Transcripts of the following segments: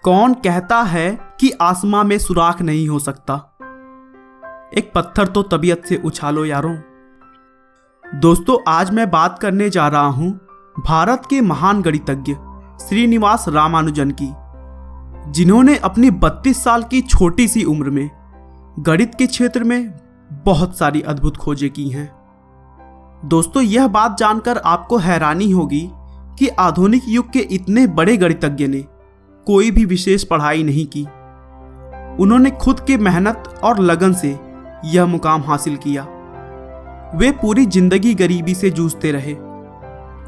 कौन कहता है कि आसमां में सुराख नहीं हो सकता। एक पत्थर तो तबीयत से उछालो यारों। दोस्तों, आज मैं बात करने जा रहा हूं भारत के महान गणितज्ञ श्रीनिवास रामानुजन की, जिन्होंने अपनी 32 साल की छोटी सी उम्र में गणित के क्षेत्र में बहुत सारी अद्भुत खोजें की हैं। दोस्तों, यह बात जानकर आपको हैरानी होगी कि आधुनिक युग के इतने बड़े गणितज्ञ ने कोई भी विशेष पढ़ाई नहीं की। उन्होंने खुद की मेहनत और लगन से यह मुकाम हासिल किया। वे पूरी जिंदगी गरीबी से जूझते रहे,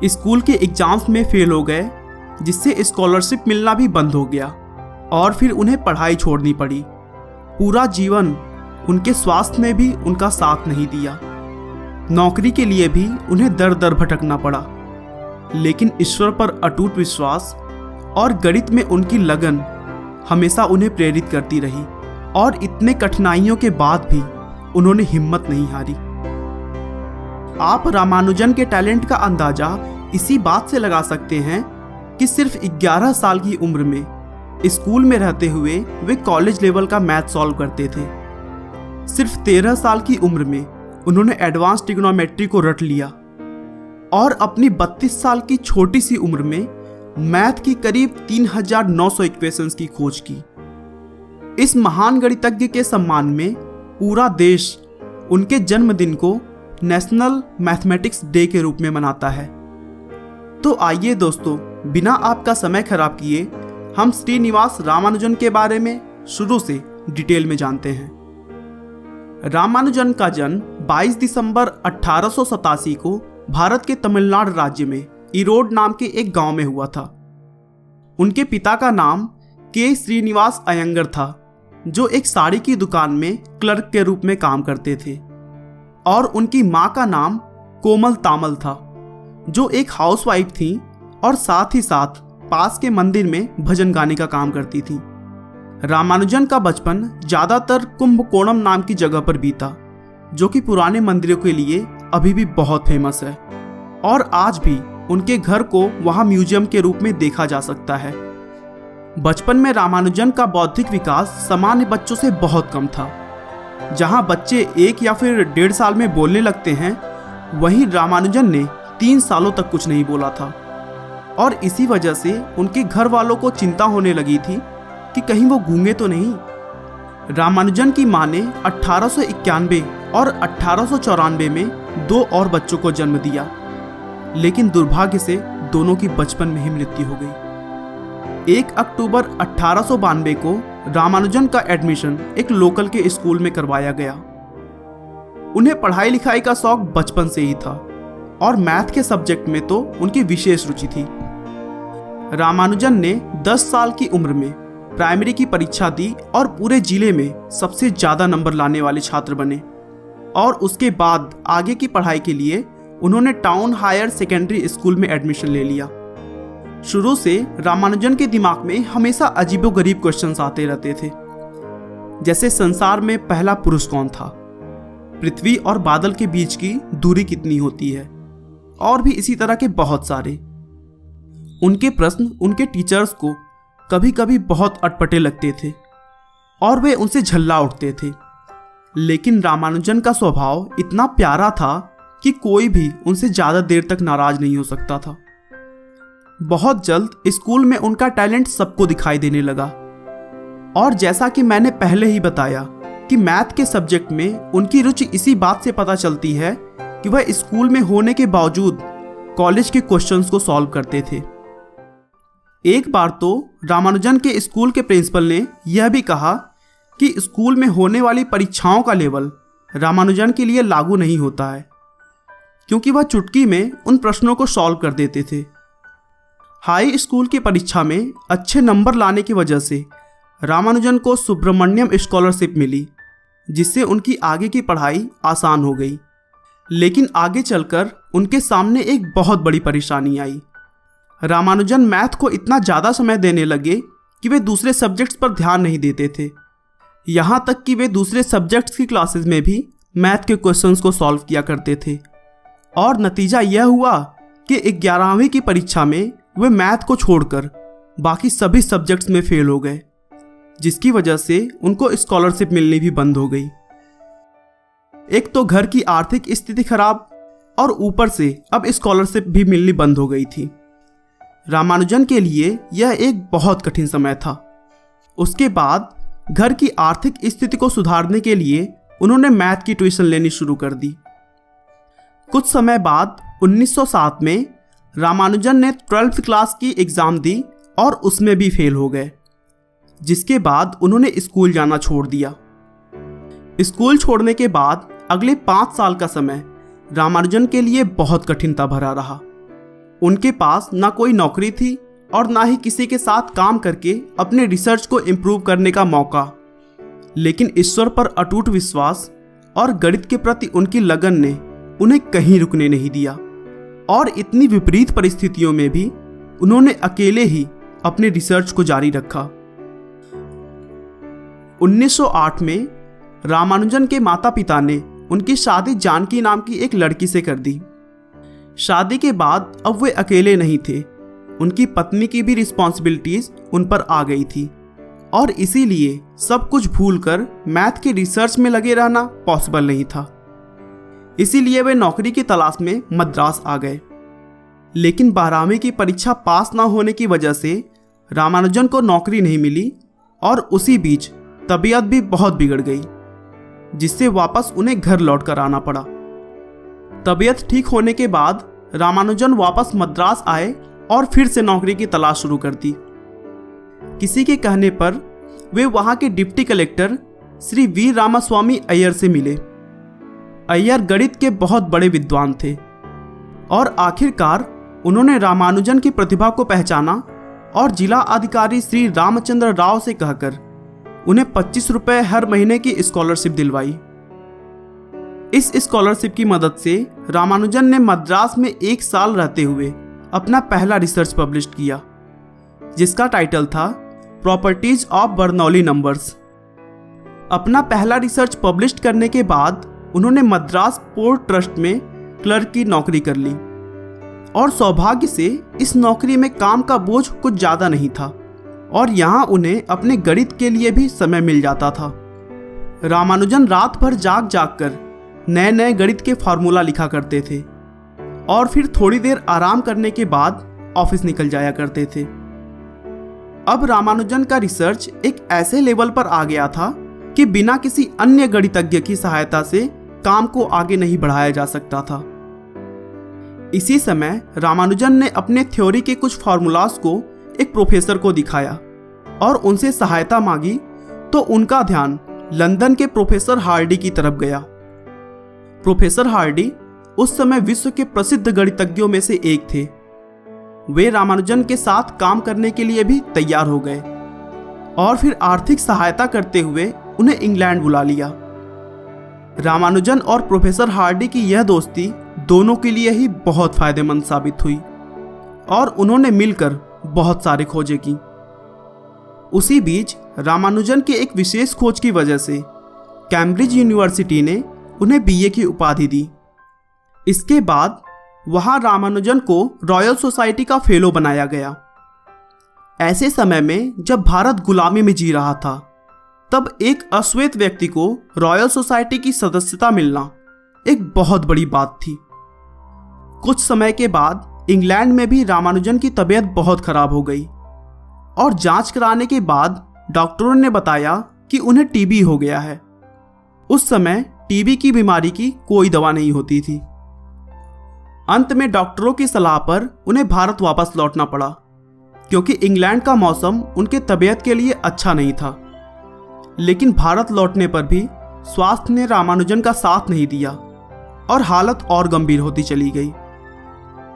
स्कूल के एग्जाम्स में फेल हो गए, जिससे स्कॉलरशिप मिलना भी बंद हो गया और फिर उन्हें पढ़ाई छोड़नी पड़ी। पूरा जीवन उनके स्वास्थ्य में भी उनका साथ नहीं दिया। नौकरी के लिए भी उन्हें दर दर भटकना पड़ा, लेकिन ईश्वर पर अटूट विश्वास और गणित में उनकी लगन हमेशा उन्हें प्रेरित करती रही और इतने कठिनाइयों के बाद भी उन्होंने हिम्मत नहीं हारी। आप रामानुजन के टैलेंट का अंदाजा इसी बात से लगा सकते हैं कि सिर्फ 11 साल की उम्र में स्कूल में रहते हुए वे कॉलेज लेवल का मैथ सॉल्व करते थे। सिर्फ 13 साल की उम्र में उन्होंने एडवांस ट्रिग्नोमेट्री को रट लिया और अपनी 32 साल की छोटी सी उम्र में मैथ की करीब 3900 इक्वेशंस की खोज की। इस महान गणितज्ञ के सम्मान में पूरा देश उनके जन्मदिन को नेशनल मैथमेटिक्स डे के रूप में मनाता है। तो आइए दोस्तों, बिना आपका समय खराब किए हम श्रीनिवास रामानुजन के बारे में शुरू से डिटेल में जानते हैं। रामानुजन का जन्म 22 दिसंबर 1887 को भारत के तमिलनाडु राज्य में इरोड नाम के एक गांव में हुआ था। उनके पिता का नाम के श्रीनिवास अयंगर था, जो एक साड़ी की दुकान में क्लर्क के रूप में काम करते थे, और उनकी मां का नाम कोमल तामल था, जो एक हाउसवाइफ थी और साथ ही साथ पास के मंदिर में भजन गाने का काम करती थी। रामानुजन का बचपन ज्यादातर कुंभकोणम नाम की जगह पर बीता, जो कि पुराने मंदिरों के लिए अभी भी बहुत फेमस है और आज भी उनके घर को वहां म्यूजियम के रूप में देखा जा सकता है। बचपन में रामानुजन का बौद्धिक विकास सामान्य बच्चों से बहुत कम था। जहां बच्चे 1 या फिर 1.5 साल में बोलने लगते हैं, वहीं रामानुजन ने 3 सालों तक कुछ नहीं बोला था और इसी वजह से उनके घर वालों को चिंता होने लगी थी कि कहीं वो गूंगे तो नहीं। रामानुजन की मां ने 1891 और 1894 में 2 और बच्चों को जन्म दिया, लेकिन दुर्भाग्य से दोनों की बचपन में ही मृत्यु हो गई। 1 अक्टूबर 1892 को रामानुजन का एडमिशन एक लोकल के स्कूल में करवाया गया। उन्हें पढ़ाई लिखाई का शौक बचपन से ही था और मैथ के सब्जेक्ट में तो उनकी विशेष रुचि थी। रामानुजन ने 10 साल की उम्र में प्राइमरी की परीक्षा दी और पूरे जिले में सबसे ज्यादा नंबर लाने वाले छात्र बने, और उसके बाद आगे की पढ़ाई के लिए उन्होंने टाउन हायर सेकेंडरी स्कूल में एडमिशन ले लिया। शुरू से रामानुजन के दिमाग में हमेशा अजीबोगरीब क्वेश्चंस आते रहते थे, जैसे संसार में पहला पुरुष कौन था, पृथ्वी और बादल के बीच की दूरी कितनी होती है, और भी इसी तरह के बहुत सारे। उनके प्रश्न उनके टीचर्स को कभी कभी बहुत अटपटे लगते थे और वे उनसे झल्ला उठते थे, लेकिन रामानुजन का स्वभाव इतना प्यारा था कि कोई भी उनसे ज्यादा देर तक नाराज नहीं हो सकता था। बहुत जल्द स्कूल में उनका टैलेंट सबको दिखाई देने लगा, और जैसा कि मैंने पहले ही बताया कि मैथ के सब्जेक्ट में उनकी रुचि इसी बात से पता चलती है कि वह स्कूल में होने के बावजूद कॉलेज के क्वेश्चंस को सॉल्व करते थे। एक बार तो रामानुजन के स्कूल के प्रिंसिपल ने यह भी कहा कि स्कूल में होने वाली परीक्षाओं का लेवल रामानुजन के लिए लागू नहीं होता है, क्योंकि वह चुटकी में उन प्रश्नों को सॉल्व कर देते थे। हाई स्कूल की परीक्षा में अच्छे नंबर लाने की वजह से रामानुजन को सुब्रमण्यम स्कॉलरशिप मिली, जिससे उनकी आगे की पढ़ाई आसान हो गई। लेकिन आगे चलकर उनके सामने एक बहुत बड़ी परेशानी आई। रामानुजन मैथ को इतना ज़्यादा समय देने लगे कि वे दूसरे सब्जेक्ट्स पर ध्यान नहीं देते थे। यहाँ तक कि वे दूसरे सब्जेक्ट्स की क्लासेस में भी मैथ के क्वेश्चंस को सॉल्व किया करते थे, और नतीजा यह हुआ कि 11वीं की परीक्षा में वे मैथ को छोड़कर बाकी सभी सब्जेक्ट्स में फेल हो गए, जिसकी वजह से उनको स्कॉलरशिप मिलनी भी बंद हो गई। एक तो घर की आर्थिक स्थिति खराब और ऊपर से अब स्कॉलरशिप भी मिलनी बंद हो गई थी। रामानुजन के लिए यह एक बहुत कठिन समय था। उसके बाद घर की आर्थिक स्थिति को सुधारने के लिए उन्होंने मैथ की ट्यूशन लेनी शुरू कर दी। कुछ समय बाद 1907 में रामानुजन ने 12th क्लास की एग्ज़ाम दी और उसमें भी फेल हो गए, जिसके बाद उन्होंने स्कूल जाना छोड़ दिया। स्कूल छोड़ने के बाद अगले 5 साल का समय रामानुजन के लिए बहुत कठिनता भरा रहा। उनके पास ना कोई नौकरी थी और ना ही किसी के साथ काम करके अपने रिसर्च को इम्प्रूव करने का मौका। लेकिन ईश्वर पर अटूट विश्वास और गणित के प्रति उनकी लगन ने उन्हें कहीं रुकने नहीं दिया और इतनी विपरीत परिस्थितियों में भी उन्होंने अकेले ही अपने रिसर्च को जारी रखा। 1908 में रामानुजन के माता पिता ने उनकी शादी जानकी नाम की एक लड़की से कर दी। शादी के बाद अब वे अकेले नहीं थे, उनकी पत्नी की भी रिस्पॉन्सिबिलिटीज उन पर आ गई थी और इसीलिए सब कुछ भूलकर मैथ के रिसर्च में लगे रहना पॉसिबल नहीं था। इसीलिए वे नौकरी की तलाश में मद्रास आ गए। लेकिन 12वीं की परीक्षा पास ना होने की वजह से रामानुजन को नौकरी नहीं मिली और उसी बीच तबीयत भी बहुत बिगड़ गई, जिससे वापस उन्हें घर लौट कर आना पड़ा। तबीयत ठीक होने के बाद रामानुजन वापस मद्रास आए और फिर से नौकरी की तलाश शुरू कर दी। किसी के कहने पर वे वहां के डिप्टी कलेक्टर श्री वी रामास्वामी अय्यर से मिले। अय्यर गणित के बहुत बड़े विद्वान थे और आखिरकार उन्होंने रामानुजन की प्रतिभा को पहचाना और जिला अधिकारी श्री रामचंद्र राव से कहकर उन्हें 25 रुपए हर महीने की स्कॉलरशिप दिलवाई। इस स्कॉलरशिप की मदद से रामानुजन ने मद्रास में 1 साल रहते हुए अपना पहला रिसर्च पब्लिश किया, जिसका टाइटल था प्रॉपर्टीज ऑफ बर्नौली नंबर्स। अपना पहला रिसर्च पब्लिश करने के बाद उन्होंने मद्रास पोर्ट ट्रस्ट में क्लर्क की नौकरी कर ली और सौभाग्य से इस नौकरी में काम का बोझ कुछ ज़्यादा नहीं था और यहाँ उन्हें अपने गणित के लिए भी समय मिल जाता था। रामानुजन रात भर जाग जाग कर नए नए गणित के फार्मूला लिखा करते थे और फिर थोड़ी देर आराम करने के बाद ऑफिस निकल जाया करते थे। अब रामानुजन का रिसर्च एक ऐसे लेवल पर आ गया था कि बिना किसी अन्य गणितज्ञ की सहायता से काम को आगे नहीं बढ़ाया जा सकता था। इसी समय रामानुजन ने अपने थ्योरी के कुछ फार्मूलास को एक प्रोफेसर को दिखाया और उनसे सहायता मांगी, तो उनका ध्यान लंदन के प्रोफेसर हार्डी की तरफ गया। प्रोफेसर हार्डी उस समय विश्व के प्रसिद्ध गणितज्ञों में से एक थे। वे रामानुजन के साथ काम करने के लिए भी तैयार हो गए और फिर आर्थिक सहायता करते हुए उन्हें इंग्लैंड बुला लिया। रामानुजन और प्रोफेसर हार्डी की यह दोस्ती दोनों के लिए ही बहुत फायदेमंद साबित हुई और उन्होंने मिलकर बहुत सारे खोजें की। उसी बीच रामानुजन के एक विशेष खोज की वजह से कैम्ब्रिज यूनिवर्सिटी ने उन्हें बीए की उपाधि दी। इसके बाद वहां रामानुजन को रॉयल सोसाइटी का फेलो बनाया गया। ऐसे समय में जब भारत गुलामी में जी रहा था, तब एक अश्वेत व्यक्ति को रॉयल सोसाइटी की सदस्यता मिलना एक बहुत बड़ी बात थी। कुछ समय के बाद इंग्लैंड में भी रामानुजन की तबीयत बहुत खराब हो गई और जांच कराने के बाद डॉक्टरों ने बताया कि उन्हें टीबी हो गया है। उस समय टीबी की बीमारी की कोई दवा नहीं होती थी। अंत में डॉक्टरों की सलाह पर उन्हें भारत वापस लौटना पड़ा, क्योंकि इंग्लैंड का मौसम उनके तबीयत के लिए अच्छा नहीं था। लेकिन भारत लौटने पर भी स्वास्थ्य ने रामानुजन का साथ नहीं दिया और हालत और गंभीर होती चली गई।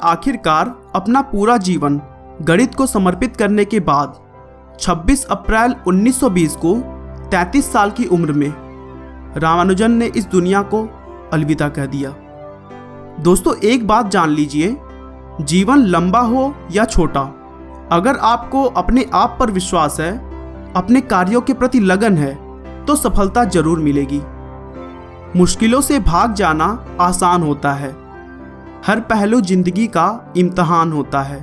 आखिरकार अपना पूरा जीवन गणित को समर्पित करने के बाद 26 अप्रैल 1920 को 33 साल की उम्र में रामानुजन ने इस दुनिया को अलविदा कह दिया। दोस्तों, एक बात जान लीजिए, जीवन लंबा हो या छोटा, अगर आपको अपने आप पर विश्वास है, अपने कार्यों के प्रति लगन है, तो सफलता जरूर मिलेगी। मुश्किलों से भाग जाना आसान होता है। हर पहलू जिंदगी का इम्तिहान होता है।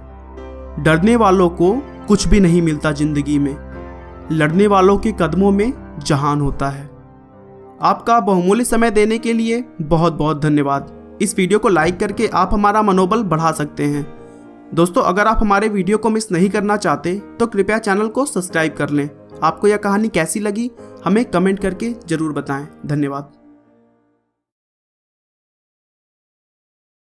डरने वालों को कुछ भी नहीं मिलता जिंदगी में, लड़ने वालों के कदमों में जहान होता है। आपका बहुमूल्य समय देने के लिए बहुत बहुत धन्यवाद। इस वीडियो को लाइक करके आप हमारा मनोबल बढ़ा सकते हैं। दोस्तों, अगर आप हमारे वीडियो को मिस नहीं करना चाहते तो कृपया चैनल को सब्सक्राइब कर लें। आपको यह कहानी कैसी लगी हमें कमेंट करके ज़रूर बताएं। धन्यवाद।